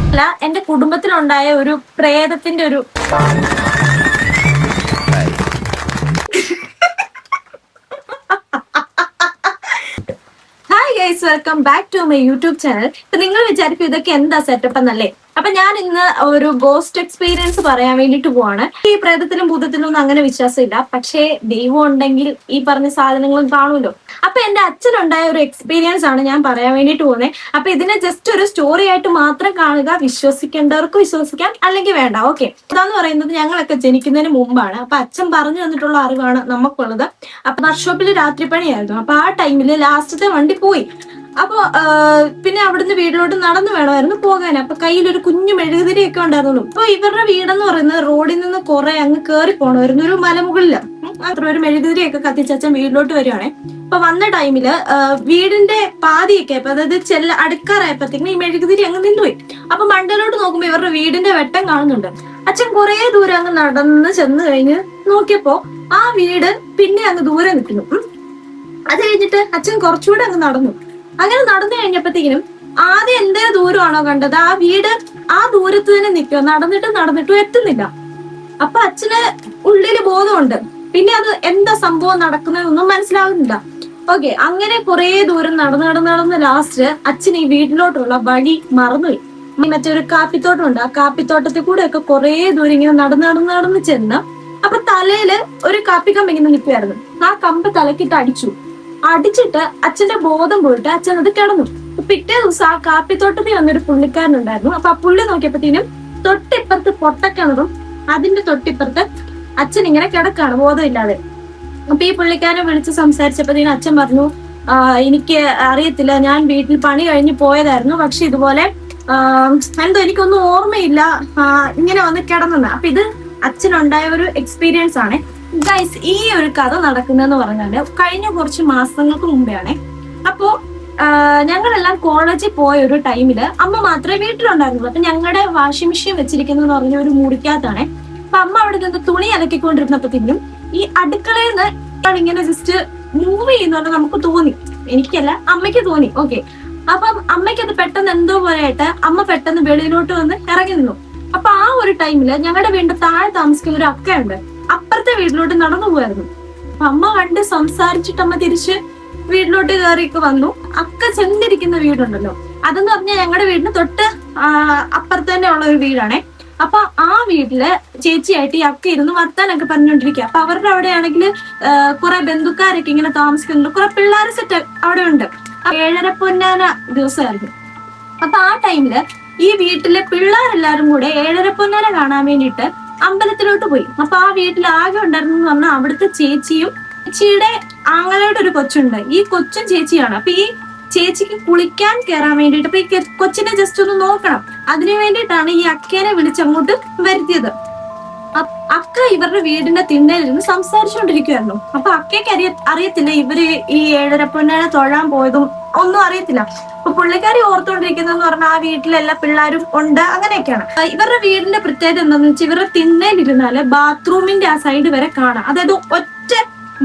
അല്ല, എന്റെ കുടുംബത്തിലുണ്ടായ ഒരു പ്രേതത്തിന്റെ ഒരു hi guys, welcome back to my YouTube channel. ഇപ്പൊ നിങ്ങൾ വിചാരിക്കും ഇതൊക്കെ എന്താ സെറ്റപ്പ് എന്നല്ലേ? അപ്പൊ ഞാൻ ഇന്ന് ഒരു ഗോസ്റ്റ് എക്സ്പീരിയൻസ് പറയാൻ വേണ്ടിട്ട് പോവാണ്. ഈ പ്രേതത്തിലും ഭൂതത്തിലും ഒന്നും അങ്ങനെ വിശ്വാസമില്ല, പക്ഷേ ദൈവം ഉണ്ടെങ്കിൽ ഈ പറഞ്ഞ സാധനങ്ങളും കാണുമല്ലോ. അപ്പൊ എന്റെ അച്ഛനുണ്ടായ ഒരു എക്സ്പീരിയൻസ് ആണ് ഞാൻ പറയാൻ വേണ്ടിട്ട് പോകുന്നത്. അപ്പൊ ഇതിനെ ജസ്റ്റ് ഒരു സ്റ്റോറി ആയിട്ട് മാത്രം കാണുക. വിശ്വസിക്കേണ്ടവർക്ക് വിശ്വസിക്കാം, അല്ലെങ്കിൽ വേണ്ട. ഓക്കെ, അതാന്ന് പറയുന്നത് ഞങ്ങളൊക്കെ ജനിക്കുന്നതിന് മുമ്പാണ്. അപ്പൊ അച്ഛൻ പറഞ്ഞു തന്നിട്ടുള്ള അറിവാണ് നമുക്കുള്ളത്. അപ്പൊ വർക്ക്ഷോപ്പിൽ രാത്രിപ്പണിയായിരുന്നു. അപ്പൊ ആ ടൈമിൽ ലാസ്റ്റത്തെ വണ്ടി പോയി. അപ്പൊ പിന്നെ അവിടുന്ന് വീട്ടിലോട്ട് നടന്നു വേണമായിരുന്നു പോകാൻ. അപ്പൊ കയ്യിലൊരു കുഞ്ഞു മെഴുകുതിരിയൊക്കെ ഉണ്ടായിരുന്നു. അപ്പൊ ഇവരുടെ വീടെന്ന് പറയുന്നത് റോഡിൽ നിന്ന് കുറെ അങ്ങ് കയറി പോണമായിരുന്നു, ഒരു മലമുകളില്. അത്ര ഒരു മെഴുകുതിരിയൊക്കെ കത്തിച്ച് അച്ഛൻ വീട്ടിലോട്ട് വരുവാണേ. അപ്പൊ വന്ന ടൈമില് വീടിന്റെ പാതിയൊക്കെ ആയപ്പോ, അതായത് അടുക്കാറായപ്പോഴത്തേക്കും ഈ മെഴുകുതിരി അങ്ങ് നിന്നുപോയി. അപ്പൊ മണ്ടയിലോട്ട് നോക്കുമ്പോ ഇവരുടെ വീടിന്റെ വെട്ടം കാണുന്നുണ്ട്. അച്ഛൻ കുറെ ദൂരം അങ്ങ് നടന്ന് ചെന്ന് കഴിഞ്ഞ് നോക്കിയപ്പോ ആ വീട് പിന്നെ അങ്ങ് ദൂരെ നിൽക്കുന്നു. അത് കഴിഞ്ഞിട്ട് അച്ഛൻ കുറച്ചുകൂടെ അങ്ങ് നടന്നു. അങ്ങനെ നടന്നു കഴിഞ്ഞപ്പോഴത്തേക്കിനും ആദ്യം എന്തേ ദൂരമാണോ കണ്ടത്, ആ വീട് ആ ദൂരത്ത് തന്നെ നിൽക്കുക. നടന്നിട്ടും എത്തുന്നില്ല. അപ്പൊ അച്ഛന് ഉള്ളില് ബോധമുണ്ട്, പിന്നെ അത് എന്താ സംഭവം നടക്കുന്നതൊന്നും മനസ്സിലാകുന്നില്ല. ഓക്കെ, അങ്ങനെ കുറെ ദൂരം നടന്ന് ലാസ്റ്റ് അച്ഛൻ ഈ വീട്ടിലോട്ടുള്ള വഴി മറന്നുപോയി. മറ്റേ ഒരു കാപ്പിത്തോട്ടമുണ്ട്, ആ കാപ്പിത്തോട്ടത്തിൽ കൂടെ ഒക്കെ കുറെ ദൂരം ഇങ്ങനെ നടന്ന് ചെന്ന് അപ്പൊ തലയില് ഒരു കാപ്പിക്കമ്പ് ഇങ്ങനെ നിൽക്കുമായിരുന്നു. ആ കമ്പ് തലക്കിട്ട് അടിച്ചിട്ട് അച്ഛന്റെ ബോധം പോയിട്ട് അച്ഛൻ അത് കിടന്നു. പിറ്റേ ദിവസം ആ കാപ്പിത്തോട്ടത്തിൽ വന്നൊരു പുള്ളിക്കാരനുണ്ടായിരുന്നു. അപ്പൊ ആ പുള്ളി നോക്കിയപ്പോഴത്തേനും തൊട്ടിപ്പുറത്ത് പൊട്ടക്കിണറും അതിന്റെ തൊട്ടിപ്പുറത്ത് അച്ഛൻ ഇങ്ങനെ കിടക്കാണ് ബോധമില്ലാതെ. അപ്പൊ ഈ പുള്ളിക്കാരനെ വിളിച്ച് സംസാരിച്ചപ്പോഴത്തേനും അച്ഛൻ പറഞ്ഞു, എനിക്ക് അറിയത്തില്ല, ഞാൻ വീട്ടിൽ പണി കഴിഞ്ഞ് പോയതായിരുന്നു, പക്ഷെ ഇതുപോലെ എന്തോ എനിക്കൊന്നും ഓർമ്മയില്ല, ഇങ്ങനെ വന്ന് കിടന്നെന്ന്. അപ്പൊ ഇത് അച്ഛനുണ്ടായ ഒരു എക്സ്പീരിയൻസ് ആണ് ഗൈസ്. ഈ ഒരു കഥ നടക്കുന്നതെന്ന് പറഞ്ഞാല് കഴിഞ്ഞ കുറച്ച് മാസങ്ങൾക്ക് മുമ്പെയാണ്. അപ്പോ ഞങ്ങളെല്ലാം കോളേജിൽ പോയ ഒരു ടൈമില് അമ്മ മാത്രമേ വീട്ടിലുണ്ടായിരുന്നുള്ളൂ. അപ്പൊ ഞങ്ങളുടെ വാഷിംഗ് മെഷീൻ വെച്ചിരിക്കുന്നത് പറഞ്ഞ ഒരു മുറിക്കകത്താണ്. അപ്പൊ അമ്മ അവിടെ നിന്ന് തുണി അലക്കിക്കൊണ്ടിരുന്നപ്പോഴത്തേക്കും ഈ അടുക്കളയിൽ നിന്ന് ഇങ്ങനെ ജസ്റ്റ് മൂവ് ചെയ്യുന്നുണ്ട് നമുക്ക് തോന്നി. എനിക്കല്ല, അമ്മയ്ക്ക് തോന്നി. ഓക്കെ, അപ്പം അമ്മയ്ക്ക് അത് പെട്ടെന്ന് എന്തോ പോലെയായിട്ട് അമ്മ പെട്ടെന്ന് വെളിയിലോട്ട് വന്ന് ഇറങ്ങി നിന്നു. അപ്പൊ ആ ഒരു ടൈമില് ഞങ്ങളുടെ വീടിന്റെ താഴെ താമസിക്കുന്ന ഒരു അക്കയുണ്ട്, അപ്പുറത്തെ വീട്ടിലോട്ട് നടന്നു പോയായിരുന്നു. അപ്പൊ അമ്മ കണ്ട് സംസാരിച്ചിട്ട് അമ്മ തിരിച്ച് വീട്ടിലോട്ട് കയറിയൊക്കെ വന്നു. അക്ക ചെന്നിരിക്കുന്ന വീടുണ്ടല്ലോ, അതെന്ന് പറഞ്ഞാൽ ഞങ്ങളുടെ വീടിന് തൊട്ട് അപ്പുറത്ത് തന്നെ ഉള്ള ഒരു വീടാണേ. അപ്പൊ ആ വീട്ടില് ചേച്ചിയായിട്ട് ഈ അക്ക ഇരുന്ന് വർത്താനൊക്കെ പറഞ്ഞുകൊണ്ടിരിക്കുക. അപ്പൊ അവരുടെ അവിടെ ആണെങ്കിൽ കുറെ ബന്ധുക്കാരൊക്കെ ഇങ്ങനെ താമസിക്കുന്നുണ്ട്, കുറെ പിള്ളേർ സെറ്റ് അവിടെ ഉണ്ട്. 7:30 പൊന്നാന ദിവസമായിരുന്നു. അപ്പൊ ആ ടൈമില് ഈ വീട്ടിലെ പിള്ളേരെല്ലാരും കൂടെ 7:30 പൊന്നാന കാണാൻ വേണ്ടിയിട്ട് അമ്പലത്തിലോട്ട് പോയി. അപ്പൊ ആ വീട്ടിൽ ആകെ ഉണ്ടായിരുന്നു പറഞ്ഞാൽ അവിടുത്തെ ചേച്ചിയും ചേച്ചിയുടെ ആങ്ങളയുടെ ഒരു കൊച്ചുണ്ട്. ഈ കൊച്ചും ചേച്ചിയാണ്. അപ്പൊ ഈ ചേച്ചിക്ക് കുളിക്കാൻ കയറാൻ വേണ്ടിയിട്ട് അപ്പൊ ഈ കൊച്ചിനെ ജസ്റ്റ് ഒന്ന് നോക്കണം, അതിനു വേണ്ടിയിട്ടാണ് ഈ അക്കേനെ വിളിച്ചങ്ങോട്ട് വരുത്തിയത്. അക്ക ഇവരുടെ വീടിന്റെ തിണ്ണയിലിരുന്ന് സംസാരിച്ചുകൊണ്ടിരിക്കുവായിരുന്നു. അപ്പൊ അക്കയ്ക്ക് അറിയത്തില്ല ഇവര് ഈ 7:30 പൊന്നാന തൊഴാൻ പോയതും ഒന്നും അറിയത്തില്ല. അപ്പൊ പുള്ളിക്കാരി ഓർത്തോണ്ടിരിക്കുന്നതെന്ന് പറഞ്ഞാൽ ആ വീട്ടിലെല്ലാ പിള്ളേരും ഉണ്ട്, അങ്ങനെയൊക്കെയാണ്. ഇവരുടെ വീടിന്റെ പ്രത്യേകത എന്താണെന്ന് വെച്ചാൽ ഇവരുടെ തിണ്ണയിലിരുന്നാല് ബാത്റൂമിന്റെ ആ സൈഡ് വരെ കാണാം. അതായത് ഒറ്റ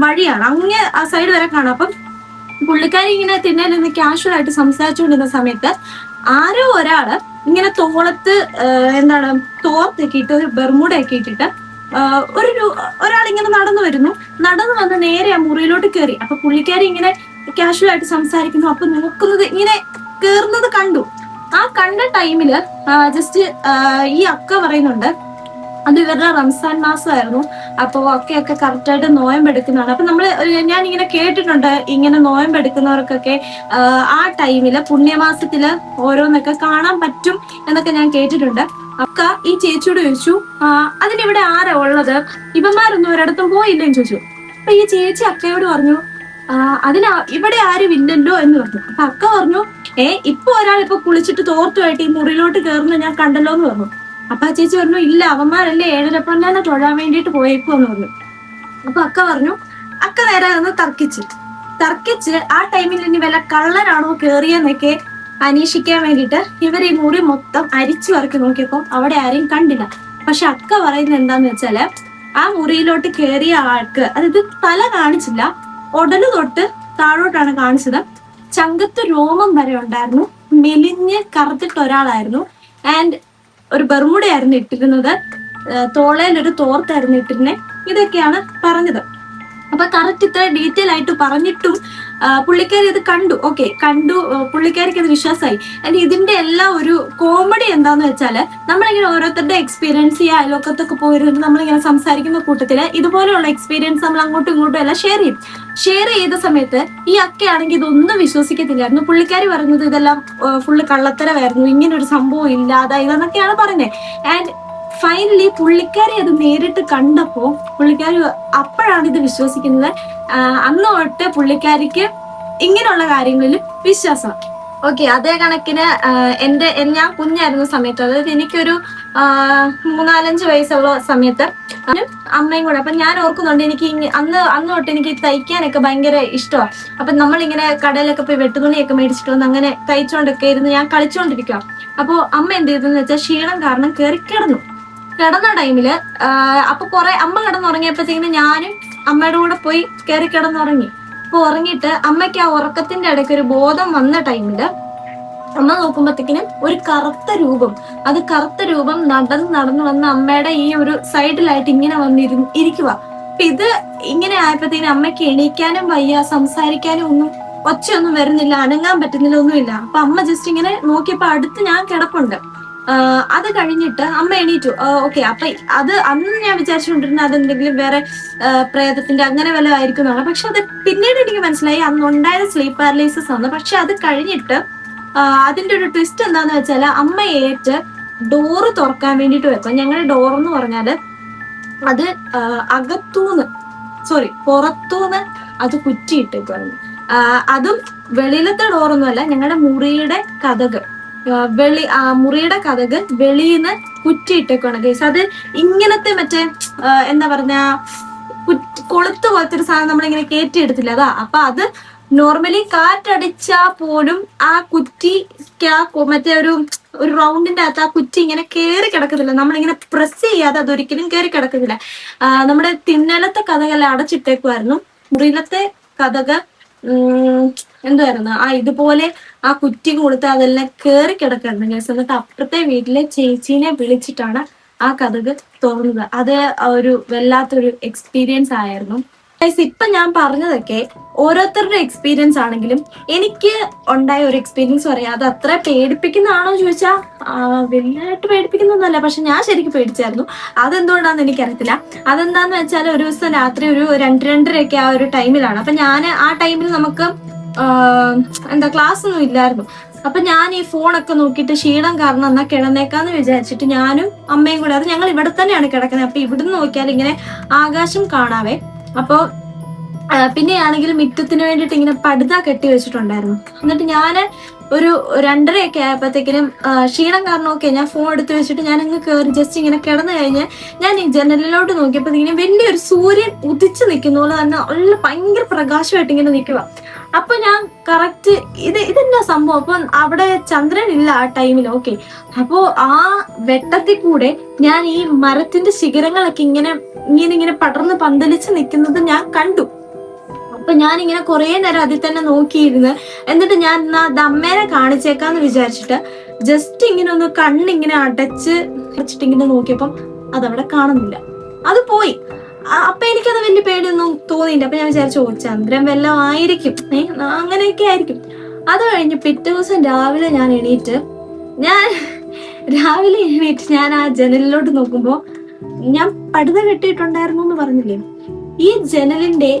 വഴിയാണ്, അങ്ങ് ആ സൈഡ് വരെ കാണാം. അപ്പം പുള്ളിക്കാരി ഇങ്ങനെ തിണ്ണയിൽ നിന്ന് കാഷ്വൽ ആയിട്ട് സംസാരിച്ചുകൊണ്ടിരുന്ന സമയത്ത് ആരോ ഒരാള് ഇങ്ങനെ തോളത്ത് തോർത്തൊക്കെ ഇട്ട് ഒരു ബെർമുടയൊക്കെ ഇട്ടിട്ട് ഒരാളിങ്ങനെ നടന്നു വന്ന് നേരെ ആ മുറിയിലോട്ട് കയറി. അപ്പൊ പുള്ളിക്കാരി ഇങ്ങനെ കാഷ്വൽ ആയിട്ട് സംസാരിക്കുന്നു. അപ്പൊ നോക്കുന്നത് ഇങ്ങനെ കേറുന്നത് കണ്ടു. ആ കണ്ട ടൈമില് ജസ്റ്റ് ഈ അക്ക പറയുന്നുണ്ട് അത് ഇവരുടെ റംസാൻ മാസമായിരുന്നു. അപ്പൊ ഒക്കെ കറക്റ്റായിട്ട് നോയമ്പെടുക്കുന്നതാണ്. അപ്പൊ ഞാൻ ഇങ്ങനെ കേട്ടിട്ടുണ്ട്, ഇങ്ങനെ നോയമ്പെടുക്കുന്നവർക്കൊക്കെ ആ ടൈമില് പുണ്യമാസത്തില് ഓരോന്നൊക്കെ കാണാൻ പറ്റും എന്നൊക്കെ ഞാൻ കേട്ടിട്ടുണ്ട്. അക്ക ഈ ചേച്ചിയോട് ചോദിച്ചു, അതിനിവിടെ ആരാ ഉള്ളത്, ഇവന്മാരൊന്നും ഒരിടത്തും പോയില്ലേന്ന് ചോദിച്ചു. അപ്പൊ ഈ ചേച്ചി അക്കയോട് പറഞ്ഞു, ഇവിടെ ആരും ഇല്ലല്ലോ എന്ന് പറഞ്ഞു. അപ്പൊ അക്ക പറഞ്ഞു, ഇപ്പൊ ഒരാൾ ഇപ്പൊ കുളിച്ചിട്ട് തോർത്തുമായിട്ട് ഈ മുറിയിലോട്ട് കയറുന്ന ഞാൻ കണ്ടല്ലോ എന്ന് പറഞ്ഞു. അപ്പൊ ആ ചേച്ചി പറഞ്ഞു, ഇല്ല, അവന്മാരല്ലേ 7:30 പൊന്നാന തൊഴാൻ വേണ്ടിയിട്ട് പോയേക്കുമെന്ന് പറഞ്ഞു. അപ്പൊ അക്ക പറഞ്ഞു, അക്ക നേരെ നിന്ന് തർക്കിച്ച് ആ ടൈമിൽ ഇനി വല്ല കള്ളനാണോ കേറിയെന്നൊക്കെ അന്വേഷിക്കാൻ വേണ്ടിയിട്ട് ഇവർ ഈ മുറി മൊത്തം അരിച്ചു വറക്കി നോക്കിയപ്പോ അവിടെ ആരെയും കണ്ടില്ല. പക്ഷെ അക്ക പറയുന്നത് എന്താന്ന് വെച്ചാല് ആ മുറിയിലോട്ട് കയറിയ ആൾക്ക് അതായത് തല കാണിച്ചില്ല, ഉടല് തൊട്ട് താഴോട്ടാണ് കാണിച്ചത്. ചങ്കത്ത് രോമം വരെ ഉണ്ടായിരുന്നു, മെലിഞ്ഞ് കറുത്തിട്ട് ഒരാളായിരുന്നു. ആൻഡ് ഒരു ബർമുടയായിരുന്നു ഇട്ടിരുന്നത്, തോളയിലൊരു തോർത്തായിരുന്നു ഇട്ടിരുന്നത്. ഇതൊക്കെയാണ് പറഞ്ഞത്. അപ്പൊ കറക്റ്റ് ഇത്ര ഡീറ്റെയിൽ ആയിട്ട് പറഞ്ഞിട്ടും പുള്ളിക്കാരി അത് കണ്ടു. പുള്ളിക്കാരിക്ക് അത് വിശ്വാസമായി. ആൻഡ് ഇതിന്റെ എല്ലാ ഒരു കോമഡി എന്താന്ന് വെച്ചാല്, നമ്മളിങ്ങനെ ഓരോരുത്തരുടെ എക്സ്പീരിയൻസ് ഈ അയൽവക്കത്തൊക്കെ പോയിരുന്നിട്ട് നമ്മളിങ്ങനെ സംസാരിക്കുന്ന കൂട്ടത്തില് ഇതുപോലെയുള്ള എക്സ്പീരിയൻസ് നമ്മൾ അങ്ങോട്ടും ഇങ്ങോട്ടും എല്ലാം ഷെയർ ചെയ്ത സമയത്ത് ഈ അക്കയാണെങ്കിൽ ഇതൊന്നും വിശ്വസിക്കത്തില്ലായിരുന്നു. പുള്ളിക്കാരി പറയുന്നത് ഇതെല്ലാം ഫുള്ള് കള്ളത്തരമായിരുന്നു, ഇങ്ങനെ ഒരു സംഭവം ഇല്ലാതായി എന്നൊക്കെയാണ് പറയുന്നത്. ആൻഡ് ഫൈനലി പുള്ളിക്കാരി അത് നേരിട്ട് കണ്ടപ്പോ പുള്ളിക്കാരി അപ്പോഴാണ് ഇത് വിശ്വസിക്കുന്നത്. അന്ന് തൊട്ട് പുള്ളിക്കാരിക്ക് ഇങ്ങനെയുള്ള കാര്യങ്ങളിൽ വിശ്വാസം. ഓക്കെ, അതേ കണക്കിന് ഞാൻ കുഞ്ഞായിരുന്ന സമയത്ത്, അതായത് എനിക്കൊരു 3-4 വയസ്സുള്ള സമയത്ത് അമ്മയും കൂടെ, അപ്പൊ ഞാൻ ഓർക്കുന്നുണ്ട് എനിക്ക് അന്ന് തൊട്ട് എനിക്ക് തയ്ക്കാനൊക്കെ ഭയങ്കര ഇഷ്ടമാണ്. അപ്പൊ നമ്മളിങ്ങനെ കടയിലൊക്കെ പോയി വെട്ടുതുണിയൊക്കെ മേടിച്ചിട്ട് വന്ന് അങ്ങനെ തയ്ച്ചോണ്ടൊക്കെ ഇരുന്ന് ഞാൻ കളിച്ചോണ്ടിരിക്കുക. അപ്പൊ അമ്മ എന്ത് ചെയ്തെന്ന് വെച്ചാൽ ക്ഷീണം കാരണം കിടന്ന ടൈമില് അപ്പൊ അമ്മ കിടന്നുറങ്ങിയപ്പോഴത്തേക്കിന് ഞാനും അമ്മയുടെ കൂടെ പോയി കയറി കിടന്നുറങ്ങി. അപ്പൊ ഉറങ്ങിയിട്ട് അമ്മയ്ക്ക് ആ ഉറക്കത്തിന്റെ ഇടയ്ക്ക് ഒരു ബോധം വന്ന ടൈമില് അമ്മ നോക്കുമ്പോഴത്തേക്കിനും ഒരു കറുത്ത രൂപം നടന്നു വന്ന് അമ്മയുടെ ഈ ഒരു സൈഡിലായിട്ട് ഇങ്ങനെ ഇരിക്കുക. അപ്പൊ ഇത് ഇങ്ങനെ ആയപ്പോഴത്തേക്കിനും അമ്മയ്ക്ക് എണീക്കാനും വയ്യ, സംസാരിക്കാനും ഒച്ചയൊന്നും വരുന്നില്ല, അനങ്ങാൻ പറ്റുന്നില്ല, ഒന്നുമില്ല. അപ്പൊ അമ്മ ജസ്റ്റ് ഇങ്ങനെ നോക്കിയപ്പോ അടുത്ത് ഞാൻ കിടപ്പുണ്ട്. അത് കഴിഞ്ഞിട്ട് അമ്മ എണീറ്റു. ഓക്കെ, അപ്പൊ അത് അന്ന് ഞാൻ വിചാരിച്ചുകൊണ്ടിരുന്ന അതെന്തെങ്കിലും വേറെ പ്രേതത്തിന്റെ അങ്ങനെ വല്ലതും ആയിരിക്കും എന്നാണ്. പക്ഷെ അത് പിന്നീട് എനിക്ക് മനസ്സിലായി അന്നുണ്ടായത് സ്ലീപ്പ് പാരലൈസിസ് ആണ്. പക്ഷെ അത് കഴിഞ്ഞിട്ട് അതിന്റെ ഒരു ട്വിസ്റ്റ് എന്താന്ന് വെച്ചാൽ, അമ്മ ഡോറ് തുറക്കാൻ വേണ്ടിട്ട് വെക്കും. ഞങ്ങളുടെ ഡോർ എന്ന് പറഞ്ഞാല് അത് പുറത്തൂന്ന് അത് കുറ്റിയിട്ടേക്കുവായിരുന്നു. അതും വെളിയിലത്തെ ഡോറൊന്നുമല്ല, ഞങ്ങളുടെ മുറിയുടെ കതക് വെളിയിന്ന് കുറ്റിയിട്ടേക്കാണ് ഗൈസ്. അത് ഇങ്ങനത്തെ മറ്റേ എന്താ പറഞ്ഞ കൊളുത്ത് പോലത്തെ ഒരു സാധനം നമ്മളിങ്ങനെ കയറ്റിയെടുത്തില്ല, അതാ. അപ്പൊ അത് നോർമലി കാറ്റടിച്ചാ പോലും ആ കുറ്റി മറ്റേ ഒരു റൗണ്ടിന്റെ അകത്ത് ആ കുറ്റി ഇങ്ങനെ കയറി കിടക്കത്തില്ല. നമ്മളിങ്ങനെ പ്രസ് ചെയ്യാതെ അതൊരിക്കലും കയറി കിടക്കത്തില്ല. നമ്മുടെ തിന്നലത്തെ കഥകളെല്ലാം അടച്ചിട്ടേക്കുമായിരുന്നു. മുറിയിലത്തെ കഥകൾ എന്തുവായിരുന്നു, ഇതുപോലെ ആ കുറ്റി കൊടുത്ത് അതെല്ലാം കയറി കിടക്കായിരുന്നു ഗൈസ്. എന്നിട്ട് അപ്പുറത്തെ വീട്ടിലെ ചേച്ചീനെ വിളിച്ചിട്ടാണ് ആ കഥക് തുറന്നത്. അത് ഒരു വല്ലാത്തൊരു എക്സ്പീരിയൻസ് ആയിരുന്നു ഗൈസ്. ഇപ്പൊ ഞാൻ പറഞ്ഞതൊക്കെ ഓരോരുത്തരുടെ എക്സ്പീരിയൻസ് ആണെങ്കിലും എനിക്ക് ഉണ്ടായ ഒരു എക്സ്പീരിയൻസ് പറയാം. അത് അത്ര പേടിപ്പിക്കുന്നതാണോ ചോദിച്ചാൽ വലുതായിട്ട് പേടിപ്പിക്കുന്നൊന്നുമല്ല, പക്ഷെ ഞാൻ ശരിക്കും പേടിച്ചായിരുന്നു. അതെന്തുകൊണ്ടാന്ന് എനിക്കറിയത്തില്ല. അതെന്താന്ന് വെച്ചാൽ, ഒരു ദിവസം രാത്രി ഒരു 2-2:30 ആ ഒരു ടൈമിലാണ്. അപ്പൊ ഞാൻ ആ ടൈമിൽ നമുക്ക് ക്ലാസ് ഒന്നും ഇല്ലായിരുന്നു. അപ്പൊ ഞാൻ ഈ ഫോണൊക്കെ നോക്കിയിട്ട് ക്ഷീണം കാരണം എന്നാ കിടന്നേക്കാന്ന് വിചാരിച്ചിട്ട് ഞാനും അമ്മയും കൂടെ, അത് ഞങ്ങൾ ഇവിടെ തന്നെയാണ് കിടക്കുന്നത്. അപ്പൊ ഇവിടുന്ന് നോക്കിയാൽ ഇങ്ങനെ ആകാശം കാണാവേ. അപ്പൊ പിന്നെയാണെങ്കിൽ മിറ്റത്തിന് വേണ്ടിയിട്ട് ഇങ്ങനെ പടുത കെട്ടി വെച്ചിട്ടുണ്ടായിരുന്നു. എന്നിട്ട് ഞാൻ ഒരു 2:30 ആയപ്പോഴത്തേക്കിനും ക്ഷീണം കാരണമൊക്കെ ഞാൻ ഫോൺ എടുത്ത് വെച്ചിട്ട് ഞാൻ അങ്ങ് കയറി ജസ്റ്റ് ഇങ്ങനെ കിടന്നു കഴിഞ്ഞ് ഞാൻ ഈ ജനലിലോട്ട് നോക്കിയപ്പോഴത്തേക്കിനും വലിയൊരു സൂര്യൻ ഉദിച്ചു നിൽക്കുന്ന പോലെ തന്നെ ഭയങ്കര പ്രകാശമായിട്ട് ഇങ്ങനെ നിൽക്കുക. അപ്പൊ ഞാൻ കറക്റ്റ് ഇതെന്നാ സംഭവം. അപ്പൊ അവിടെ ചന്ദ്രൻ ഇല്ല ആ ടൈമിൽ. ഓക്കെ, അപ്പോ ആ വെട്ടത്തിൽ കൂടെ ഞാൻ ഈ മരത്തിന്റെ ശിഖരങ്ങളൊക്കെ ഇങ്ങനെ പടർന്ന് പന്തലിച്ച് നിൽക്കുന്നത് ഞാൻ കണ്ടു. അപ്പൊ ഞാൻ ഇങ്ങനെ കുറെ നേരം അതിൽ തന്നെ നോക്കിയിരുന്ന്, എന്നിട്ട് ഞാൻ അമ്മേനെ കാണിച്ചേക്കാന്ന് വിചാരിച്ചിട്ട് ജസ്റ്റ് ഇങ്ങനെ ഒന്ന് കണ്ണിങ്ങനെ അടച്ചിട്ട് ഇങ്ങനെ നോക്കിയപ്പം അതവിടെ കാണുന്നില്ല, അത് പോയി. അപ്പൊ എനിക്കത് വലിയ പേടിയൊന്നും തോന്നിയില്ല. അപ്പൊ ഞാൻ വിചാരിച്ചു ചന്ദ്രൻ വല്ലതും ആയിരിക്കും, അങ്ങനെയൊക്കെ ആയിരിക്കും. അത് കഴിഞ്ഞ് പിറ്റേ ദിവസം രാവിലെ ഞാൻ എണീറ്റ് ഞാൻ ആ ജനലിലോട്ട് നോക്കുമ്പോ, ഞാൻ പടുത കെട്ടിയിട്ടുണ്ടായിരുന്നു എന്ന് പറഞ്ഞില്ലേ, ഈ ജനലിന്റെ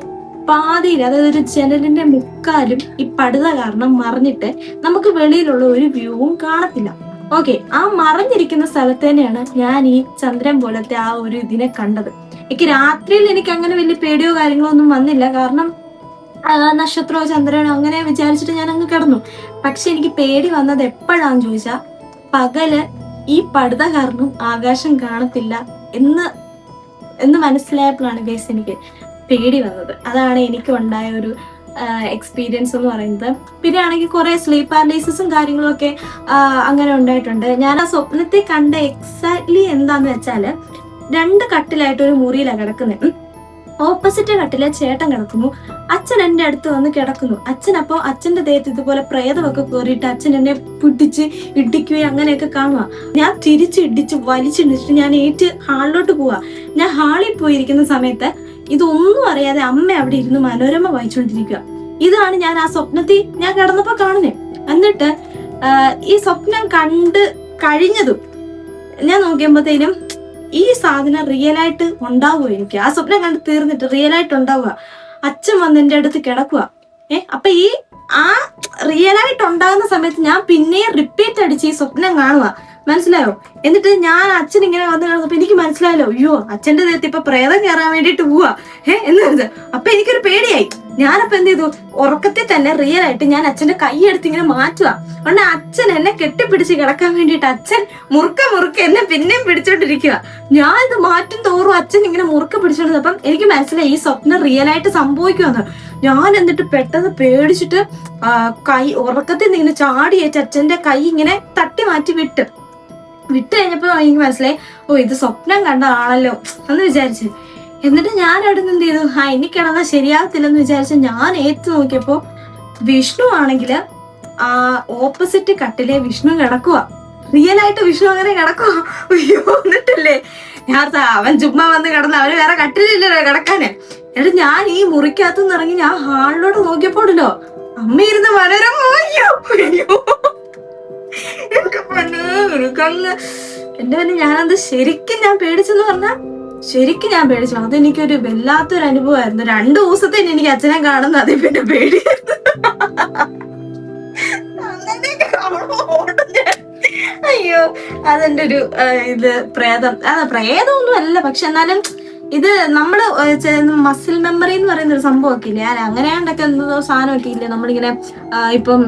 പാതിയിൽ, അതായത് ഒരു ജനലിന്റെ മുക്കാലും ഈ പടുത കാരണം മറിഞ്ഞിട്ട് നമുക്ക് വെളിയിലുള്ള ഒരു വ്യൂവും കാണത്തില്ല. ഓക്കെ, ആ മറിഞ്ഞിരിക്കുന്ന സ്ഥലത്ത് തന്നെയാണ് ഞാൻ ഈ ചന്ദ്രൻ പോലത്തെ ആ ഒരു ഇതിനെ കണ്ടത്. എനിക്ക് രാത്രിയിൽ എനിക്ക് അങ്ങനെ വലിയ പേടിയോ കാര്യങ്ങളോ ഒന്നും വന്നില്ല, കാരണം നക്ഷത്രമോ ചന്ദ്രനോ അങ്ങനെ വിചാരിച്ചിട്ട് ഞാൻ അങ്ങ് കിടന്നു. പക്ഷെ എനിക്ക് പേടി വന്നത് എപ്പോഴാന്ന് ചോദിച്ചാൽ, പകല് ഈ പടുത കാരണം ആകാശം കാണത്തില്ല എന്ന് മനസ്സിലായപ്പോഴാണ് ഗൈസ് എനിക്ക് പേടി വന്നത്. അതാണ് എനിക്ക് ഉണ്ടായ ഒരു എക്സ്പീരിയൻസ് എന്ന് പറയുന്നത്. പിന്നെ ആണെങ്കിൽ കുറെ സ്ലീപ്പ് പാരലൈസിസും കാര്യങ്ങളും ഒക്കെ അങ്ങനെ ഉണ്ടായിട്ടുണ്ട്. ഞാൻ ആ സ്വപ്നത്തെ കണ്ട എക്സാക്ട്ലി എന്താന്ന് വെച്ചാല്, 2 കട്ടിലായിട്ട് ഒരു മുറിയിലാണ് കിടക്കുന്നത്. ഓപ്പോസിറ്റ് കട്ടിലെ ചേട്ടൻ കിടക്കുന്നു, അച്ഛൻ എന്റെ അടുത്ത് വന്ന് കിടക്കുന്നു. അച്ഛനപ്പോ അച്ഛന്റെ ദേഹത്ത് ഇതുപോലെ പ്രേതമൊക്കെ കയറിയിട്ട് അച്ഛൻ എന്നെ പിടിച്ച് ഇടിക്കുകയും അങ്ങനെയൊക്കെ കാണുക. ഞാൻ തിരിച്ചിടിച്ച് വലിച്ചിടിച്ചിട്ട് ഞാൻ ഹാളിലോട്ട് പോവാ. ഞാൻ ഹാളിൽ പോയിരിക്കുന്ന സമയത്ത് ഇതൊന്നും അറിയാതെ അമ്മ അവിടെ ഇരുന്ന് മനോരമ വായിച്ചുകൊണ്ടിരിക്കുക. ഇതാണ് ഞാൻ ആ സ്വപ്നത്തിൽ ഞാൻ കിടന്നപ്പോ കാണുന്നേ. എന്നിട്ട് ഈ സ്വപ്നം കണ്ട് കഴിഞ്ഞതും ഞാൻ നോക്കിയപ്പോഴത്തേനും ഈ സാധനം റിയലായിട്ട് ഉണ്ടാവുക. എനിക്ക് ആ സ്വപ്നം കണ്ട് തീർന്നിട്ട് റിയലായിട്ട് ഉണ്ടാവുക. അച്ഛൻ വന്ന് എന്റെ അടുത്ത് കിടക്കുക. അപ്പൊ ഈ ആ റിയലായിട്ട് ഉണ്ടാകുന്ന സമയത്ത് ഞാൻ പിന്നെയും റിപ്പീറ്റ് അടിച്ച് ഈ സ്വപ്നം കാണുക. മനസ്സിലായോ? എന്നിട്ട് ഞാൻ അച്ഛൻ ഇങ്ങനെ വന്ന് കിടന്നപ്പോ എനിക്ക് മനസ്സിലായല്ലോ, അയ്യോ അച്ഛന്റെ ദേഹത്ത് ഇപ്പൊ പ്രേതം കയറാൻ വേണ്ടിട്ട് പോവാ എന്ന്. അപ്പൊ എനിക്കൊരു പേടിയായി. ഞാനപ്പോ എന്ത് ചെയ്തു, ഉറക്കത്തിൽ തന്നെ റിയൽ ആയിട്ട് ഞാൻ അച്ഛന്റെ കൈ എടുത്ത് ഇങ്ങനെ മാറ്റുക. അതുകൊണ്ട് അച്ഛൻ എന്നെ കെട്ടിപ്പിടിച്ച് കിടക്കാൻ വേണ്ടിയിട്ട് അച്ഛൻ മുറുക്ക എന്നെ പിന്നെയും പിടിച്ചോണ്ടിരിക്കുക. ഞാൻ ഇത് മാറ്റും തോറും അച്ഛൻ ഇങ്ങനെ മുറുക്ക പിടിച്ചോണ്ടിരുന്നപ്പം എനിക്ക് മനസ്സിലായി ഈ സ്വപ്നം റിയൽ ആയിട്ട് സംഭവിക്കുമെന്ന്. ഞാൻ എന്നിട്ട് പെട്ടെന്ന് പേടിച്ചിട്ട് കൈ ഉറക്കത്തിൽ നിന്ന് ഇങ്ങനെ ചാടിയേറ്റ് അച്ഛന്റെ കൈ ഇങ്ങനെ തട്ടി മാറ്റി വിട്ട് കഴിഞ്ഞപ്പോ എനിക്ക് മനസ്സിലായി, ഓ ഇത് സ്വപ്നം കണ്ട ആണല്ലോ എന്ന് വിചാരിച്ചു. എന്നിട്ട് ഞാൻ അവിടെ നിന്ന് എന്ത് ചെയ്തു, ഇനി കിടന്നാൽ ശരിയാകത്തില്ലെന്ന് വിചാരിച്ച് ഞാൻ ഏറ്റു നോക്കിയപ്പോ വിഷ്ണു ആണെങ്കില് ആ ഓപ്പോസിറ്റ് കട്ടിലെ വിഷ്ണു കിടക്കുക. റിയൽ ആയിട്ട് വിഷ്ണു അങ്ങനെ കിടക്കുക. അയ്യോ എന്നിട്ടല്ലേ ഞാൻ അവൻ ചുമ്മാ വന്ന് കിടന്ന്, അവന് വേറെ കട്ടിലില്ലല്ലോ കിടക്കാന്. എന്നിട്ട് ഞാൻ ഈ മുറിക്കകത്തുനിന്ന് ഇറങ്ങി ഞാൻ ഹാളിലോട്ട് നോക്കിയപ്പോഴല്ലോ അമ്മ ഇരുന്ന് മനോരമ. അയ്യോ എന്റെ പിന്നെ ഞാനത് ശരിക്കും ഞാൻ പേടിച്ചെന്ന് പറഞ്ഞാ ശരിക്കും ഞാൻ പേടിച്ചു. അതെനിക്കൊരു വല്ലാത്തൊരു അനുഭവമായിരുന്നു. 2 ദിവസത്തേന് എനിക്ക് അച്ഛനെ കാണുന്ന അതേ പിന്നെ പേടിയായിരുന്നു. അയ്യോ അതെന്റെ ഒരു പ്രേതം പ്രേതമൊന്നും അല്ല. പക്ഷെ എന്നാലും ഇത് നമ്മള് മസിൽ മെമ്മറി എന്ന് പറയുന്ന ഒരു സംഭവമൊക്കെ ഇല്ലേ, അങ്ങനെയാണ്ടൊക്കെ എന്തോ സാധനമൊക്കെ ഇല്ലേ, നമ്മളിങ്ങനെ ഇപ്പം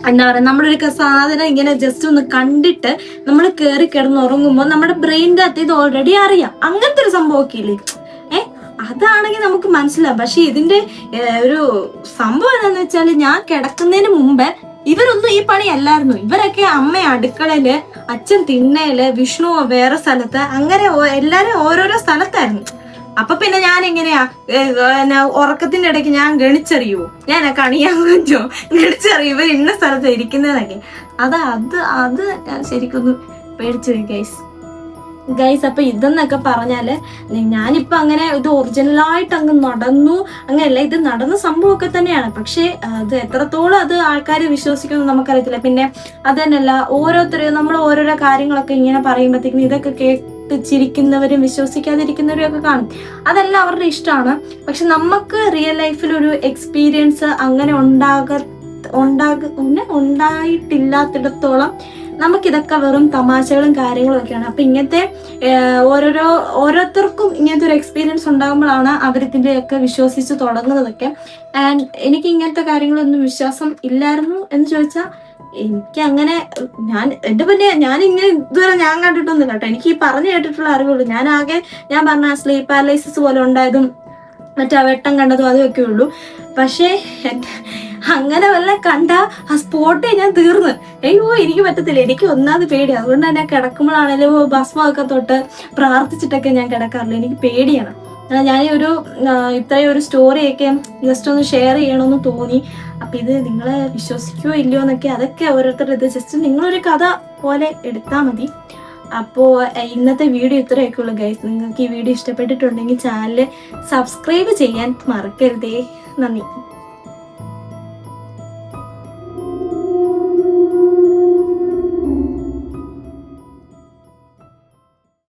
എന്താ പറയാ, നമ്മളൊരു സാധനം ഇങ്ങനെ ജസ്റ്റ് ഒന്ന് കണ്ടിട്ട് നമ്മൾ കയറി കിടന്നുറങ്ങുമ്പോൾ നമ്മുടെ ബ്രെയിനിന്റെ അകത്ത് ഇത് ഓൾറെഡി അറിയാം. അങ്ങനത്തെ ഒരു സംഭവമൊക്കെ ഇല്ലേ, അതാണെങ്കിൽ നമുക്ക് മനസ്സിലാവും. പക്ഷെ ഇതിന്റെ ഒരു സംഭവം എന്താന്ന് വെച്ചാല്, ഞാൻ കിടക്കുന്നതിന് മുമ്പ് ഇവരൊന്നും ഈ പണി അല്ലായിരുന്നു. ഇവരൊക്കെ അമ്മ അടുക്കളയില്, അച്ഛൻ തിണ്ണയില്, വിഷ്ണു വേറെ സ്ഥലത്ത്, അങ്ങനെ എല്ലാരും ഓരോരോ സ്ഥലത്തായിരുന്നു. അപ്പൊ പിന്നെ ഞാൻ എങ്ങനെയാ ഉറക്കത്തിന്റെ ഇടയ്ക്ക് ഞാൻ ഗണിച്ചറിയുവോ, ഞാൻ കണിയാൻ പറ്റോ, ഗണിച്ചറിയും ഇവർ ഇന്ന സ്ഥലത്ത് ഇരിക്കുന്നതൊക്കെ. അത് ശരിക്കൊന്ന് പേടിച്ചു ഗൈസ്. അപ്പൊ ഇതെന്നൊക്കെ പറഞ്ഞാല് ഞാനിപ്പൊ അങ്ങനെ ഇത് ഒറിജിനലായിട്ട് അങ്ങ് നടന്നു അങ്ങനെയല്ല, ഇത് നടന്ന സംഭവമൊക്കെ തന്നെയാണ്. പക്ഷെ അത് എത്രത്തോളം അത് ആൾക്കാർ വിശ്വസിക്കുന്നു നമുക്കറിയത്തില്ല. പിന്നെ അത് തന്നെയല്ല, ഓരോരുത്തരും നമ്മൾ ഓരോരോ കാര്യങ്ങളൊക്കെ ഇങ്ങനെ പറയുമ്പോഴത്തേക്കും ഇതൊക്കെ കേട്ട് ചിരിക്കുന്നവരും വിശ്വസിക്കാതിരിക്കുന്നവരും ഒക്കെ കാണും. അതെല്ലാം അവരുടെ ഇഷ്ടമാണ്. പക്ഷെ നമുക്ക് റിയൽ ലൈഫിൽ ഒരു എക്സ്പീരിയൻസ് അങ്ങനെ ഉണ്ടായിട്ടില്ലാത്തിടത്തോളം നമുക്കിതൊക്കെ വെറും തമാശകളും കാര്യങ്ങളും ഒക്കെയാണ്. അപ്പൊ ഇങ്ങനത്തെ ഓരോരുത്തർക്കും ഇങ്ങനത്തെ ഒരു എക്സ്പീരിയൻസ് ഉണ്ടാകുമ്പോഴാണ് അവരിതിന്റെയൊക്കെ വിശ്വസിച്ച് തുടങ്ങുന്നതൊക്കെ. ആൻഡ് എനിക്ക് ഇങ്ങനത്തെ കാര്യങ്ങളൊന്നും വിശ്വാസം ഇല്ലായിരുന്നു എന്ന് ചോദിച്ചാൽ എനിക്ക് അങ്ങനെ ഞാൻ ഇങ്ങനെ ഇതുവരെ ഞാൻ കണ്ടിട്ടൊന്നുമില്ല കേട്ടോ. എനിക്ക് ഈ പറഞ്ഞു കേട്ടിട്ടുള്ള അറിവുള്ളൂ. ഞാൻ പറഞ്ഞ സ്ലീപ്പ് പാരലൈസിസ് പോലെ ഉണ്ടായതും മറ്റേ വെട്ടം കണ്ടതും അതൊക്കെ ഉള്ളൂ. പക്ഷേ അങ്ങനെ വല്ല കണ്ട ആ സ്പോട്ടിൽ ഞാൻ തീർന്ന്. അയ്യോ എനിക്ക് പറ്റത്തില്ല, എനിക്ക് ഒന്നാമത് പേടി. അതുകൊണ്ട് തന്നെ കിടക്കുമ്പോഴാണേലും ഭസ്മൊക്കെ തൊട്ട് പ്രാർത്ഥിച്ചിട്ടൊക്കെ ഞാൻ കിടക്കാറില്ല. എനിക്ക് പേടിയാണ്. ഞാൻ ഇത്രയും ഒരു സ്റ്റോറിയൊക്കെ ജസ്റ്റ് ഒന്ന് ഷെയർ ചെയ്യണമെന്ന് തോന്നി. അപ്പൊ ഇത് നിങ്ങളെ വിശ്വസിക്കുവോ ഇല്ലയോ എന്നൊക്കെ അതൊക്കെ ഓരോരുത്തരുടെ ഇത് ജസ്റ്റ് നിങ്ങളൊരു കഥ പോലെ എടുത്താൽ മതി. അപ്പോൾ ഇന്നത്തെ വീഡിയോ ഇത്രയൊക്കെ ഉള്ളൂ ഗൈസ്. നിങ്ങൾക്ക് ഈ വീഡിയോ ഇഷ്ടപ്പെട്ടിട്ടുണ്ടെങ്കിൽ ചാനൽ സബ്സ്ക്രൈബ് ചെയ്യാൻ മറക്കരുതേ. നന്ദി.